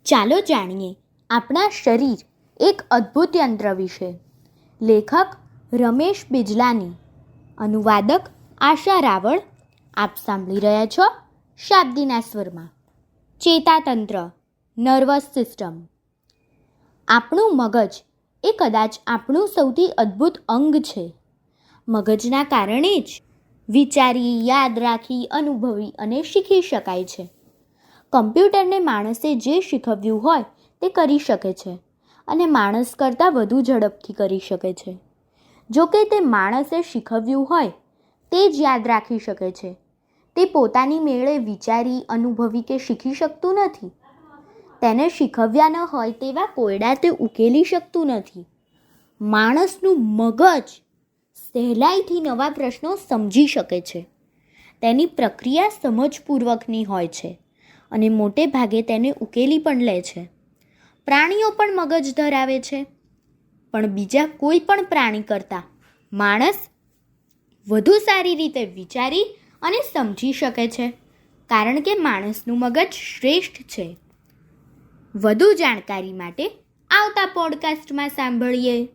ચાલો જાણીએ આપણા શરીર એક અદ્ભુત યંત્ર વિશે. લેખક રમેશ બિજલાની, અનુવાદક આશા રાવળ. આપ સાંભળી રહ્યા છો શાબ્દીના સ્વરમાં. ચેતાતંત્ર, નર્વસ સિસ્ટમ. આપણું મગજ એ કદાચ આપણું સૌથી અદ્ભુત અંગ છે. મગજના કારણે જ વિચારી, યાદ રાખી, અનુભવી અને શીખી શકાય છે. કમ્પ્યુટરને માણસે જે શીખવ્યું હોય તે કરી શકે છે અને માણસ કરતાં વધુ ઝડપથી કરી શકે છે. જો કે તે માણસે શીખવ્યું હોય તે જ યાદ રાખી શકે છે. તે પોતાની મેળે વિચારી, અનુભવી કે શીખી શકતું નથી. તેને શીખવ્યા ન હોય તેવા કોયડા તે ઉકેલી શકતું નથી. માણસનું મગજ સહેલાઈથી નવા પ્રશ્નો સમજી શકે છે. તેની પ્રક્રિયા સમજપૂર્વકની હોય છે અને મોટે ભાગે તેને ઉકેલી પણ લે છે. પ્રાણીઓ પણ મગજ ધરાવે છે, પણ બીજા કોઈ પણ પ્રાણી કરતાં માણસ વધુ સારી રીતે વિચારી અને સમજી શકે છે, કારણ કે માણસનું મગજ શ્રેષ્ઠ છે. વધુ જાણકારી માટે આવતા પોડકાસ્ટમાં સાંભળીએ.